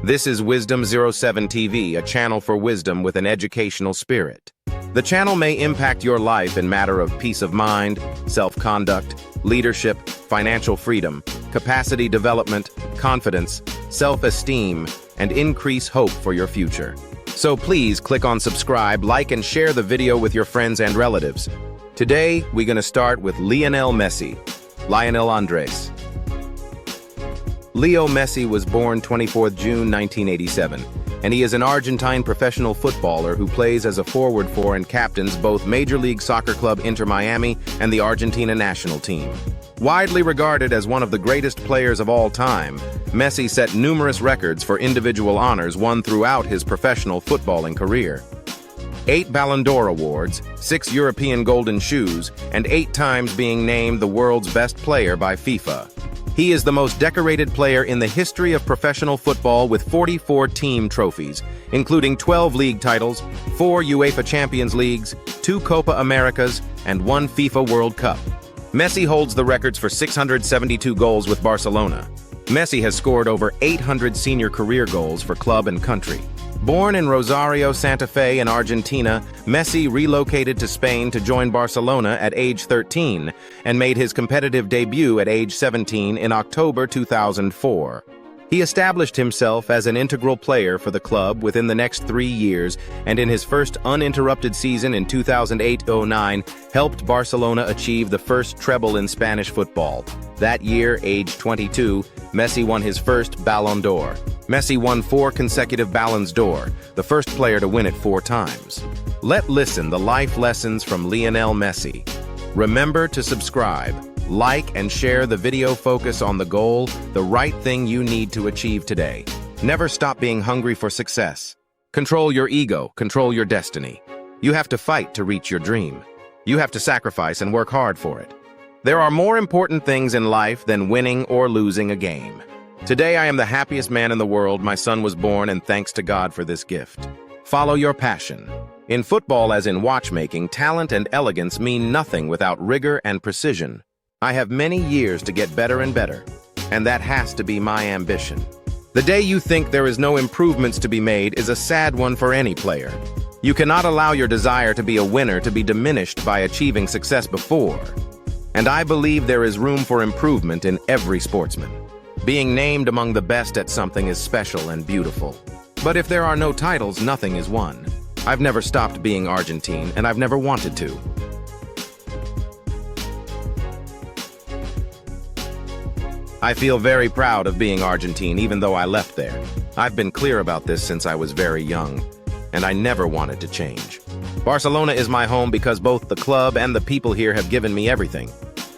This is Wisdom07 TV, a channel for wisdom with an educational spirit. The channel may impact your life in matter of peace of mind, self-conduct, leadership, financial freedom, capacity development, confidence, self-esteem, and increase hope for your future. So please click on subscribe, like, and share the video with your friends and relatives. Today, we're going to start with Lionel Messi. Lionel Andres. Leo Messi was born 24 June 1987, and he is an Argentine professional footballer who plays as a forward for and captains both Major League Soccer club Inter Miami and the Argentina national team. Widely regarded as one of the greatest players of all time, Messi set numerous records for individual honors won throughout his professional footballing career. 8 Ballon d'Or awards, 6 European Golden Shoes, and 8 times being named the world's best player by FIFA. He is the most decorated player in the history of professional football with 44 team trophies, including 12 league titles, 4 UEFA Champions Leagues, 2 Copa Americas, and 1 FIFA World Cup. Messi holds the records for 672 goals with Barcelona. Messi has scored over 800 senior career goals for club and country. Born in Rosario, Santa Fe in Argentina, Messi relocated to Spain to join Barcelona at age 13 and made his competitive debut at age 17 in October 2004. He established himself as an integral player for the club within the next 3 years, and in his first uninterrupted season in 2008-09, helped Barcelona achieve the first treble in Spanish football. That year, age 22, Messi won his first Ballon d'Or. Messi won 4 consecutive Ballons d'Or, the first player to win it 4 times. Let's listen the life lessons from Lionel Messi. Remember to subscribe, like, and share the video. Focus on the goal, the right thing you need to achieve today. Never stop being hungry for success. Control your ego, control your destiny. You have to fight to reach your dream. You have to sacrifice and work hard for it. There are more important things in life than winning or losing a game. Today I am the happiest man in the world. My son was born, and thanks to God for this gift. Follow your passion. In football, as in watchmaking, talent and elegance mean nothing without rigor and precision. I have many years to get better and better, and that has to be my ambition. The day you think there is no improvements to be made is a sad one for any player. You cannot allow your desire to be a winner to be diminished by achieving success before. And I believe there is room for improvement in every sportsman. Being named among the best at something is special and beautiful. But if there are no titles, nothing is won. I've never stopped being Argentine, and I've never wanted to. I feel very proud of being Argentine, even though I left there. I've been clear about this since I was very young, and I never wanted to change. Barcelona is my home because both the club and the people here have given me everything.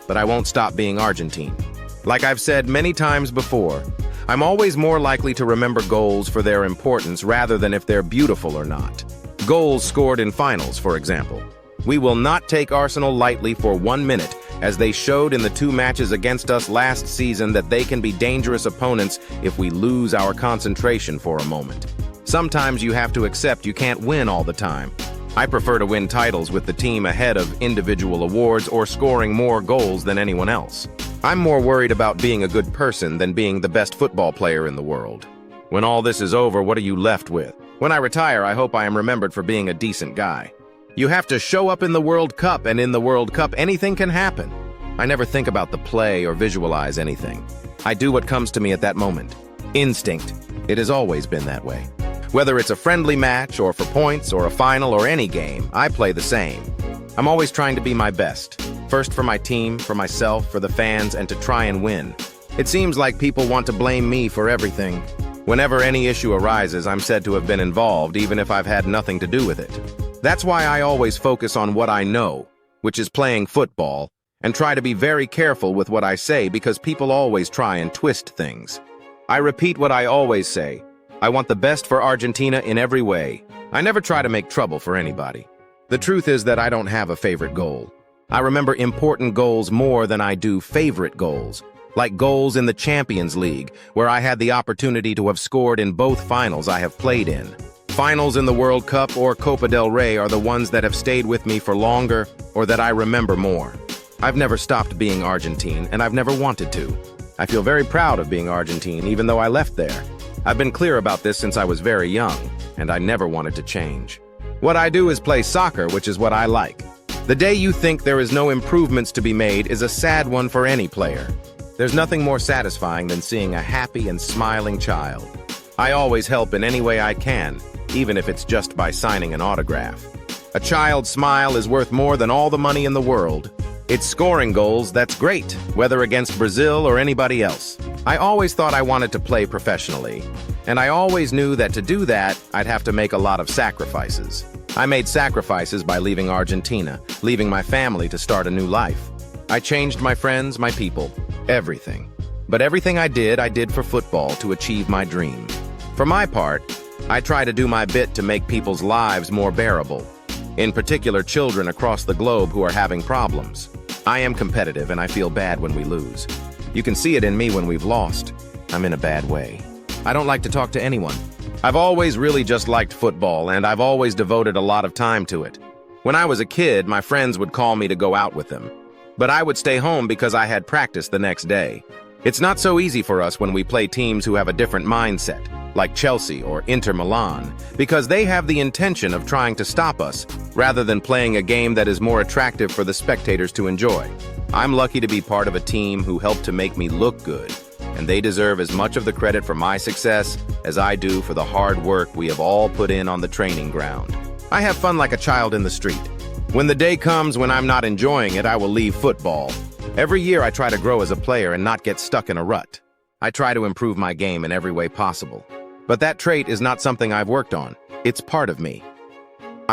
But I won't stop being Argentine. Like I've said many times before, I'm always more likely to remember goals for their importance rather than if they're beautiful or not. Goals scored in finals, for example. We will not take Arsenal lightly for 1 minute, as they showed in the 2 matches against us last season that they can be dangerous opponents if we lose our concentration for a moment. Sometimes you have to accept you can't win all the time. I prefer to win titles with the team ahead of individual awards or scoring more goals than anyone else. I'm more worried about being a good person than being the best football player in the world. When all this is over, what are you left with? When I retire, I hope I am remembered for being a decent guy. You have to show up in the World Cup, and in the World Cup, anything can happen. I never think about the play or visualize anything. I do what comes to me at that moment. Instinct. It has always been that way. Whether it's a friendly match, or for points, or a final, or any game, I play the same. I'm always trying to be my best. First for my team, for myself, for the fans, and to try and win. It seems like people want to blame me for everything. Whenever any issue arises, I'm said to have been involved, even if I've had nothing to do with it. That's why I always focus on what I know, which is playing football, and try to be very careful with what I say because people always try and twist things. I repeat what I always say. I want the best for Argentina in every way. I never try to make trouble for anybody. The truth is that I don't have a favorite goal. I remember important goals more than I do favorite goals, like goals in the Champions League, where I had the opportunity to have scored in both finals I have played in. Finals in the World Cup or Copa del Rey are the ones that have stayed with me for longer or that I remember more. I've never stopped being Argentine, and I've never wanted to. I feel very proud of being Argentine, even though I left there. I've been clear about this since I was very young, and I never wanted to change. What I do is play soccer, which is what I like. The day you think there is no improvements to be made is a sad one for any player. There's nothing more satisfying than seeing a happy and smiling child. I always help in any way I can, even if it's just by signing an autograph. A child's smile is worth more than all the money in the world. It's scoring goals, that's great, whether against Brazil or anybody else. I always thought I wanted to play professionally, and I always knew that to do that, I'd have to make a lot of sacrifices. I made sacrifices by leaving Argentina, leaving my family to start a new life. I changed my friends, my people, everything. But everything I did for football to achieve my dream. For my part, I try to do my bit to make people's lives more bearable. In particular, children across the globe who are having problems. I am competitive and I feel bad when we lose. You can see it in me when we've lost. I'm in a bad way. I don't like to talk to anyone. I've always really just liked football, and I've always devoted a lot of time to it. When I was a kid, my friends would call me to go out with them. But I would stay home because I had practice the next day. It's not so easy for us when we play teams who have a different mindset, like Chelsea or Inter Milan, because they have the intention of trying to stop us, rather than playing a game that is more attractive for the spectators to enjoy. I'm lucky to be part of a team who helped to make me look good, and they deserve as much of the credit for my success as I do for the hard work we have all put in on the training ground. I have fun like a child in the street. When the day comes when I'm not enjoying it, I will leave football. Every year I try to grow as a player and not get stuck in a rut. I try to improve my game in every way possible. But that trait is not something I've worked on. It's part of me.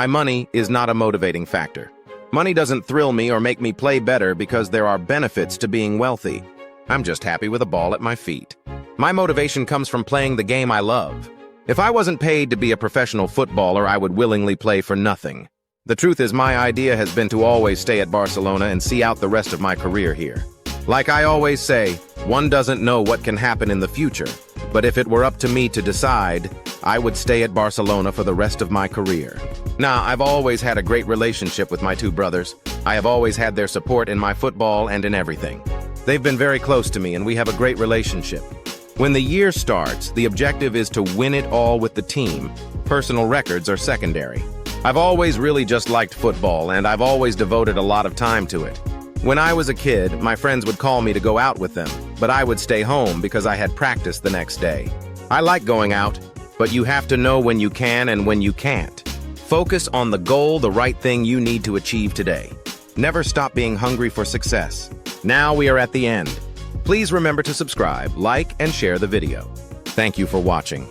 Money is not a motivating factor. Money doesn't thrill me or make me play better because there are benefits to being wealthy. I'm just happy with a ball at my feet. My motivation comes from playing the game I love. If I wasn't paid to be a professional footballer, I would willingly play for nothing. The truth is, my idea has been to always stay at Barcelona and see out the rest of my career here. Like I always say, one doesn't know what can happen in the future, but if it were up to me to decide, I would stay at Barcelona for the rest of my career. Now, I've always had a great relationship with my two brothers. I have always had their support in my football and in everything. They've been very close to me, and we have a great relationship. When the year starts, the objective is to win it all with the team. Personal records are secondary. I've always really just liked football, and I've always devoted a lot of time to it. When I was a kid, my friends would call me to go out with them, but I would stay home because I had practice the next day. I like going out, but you have to know when you can and when you can't. Focus on the goal, the right thing you need to achieve today. Never stop being hungry for success. Now we are at the end. Please remember to subscribe, like, and share the video. Thank you for watching.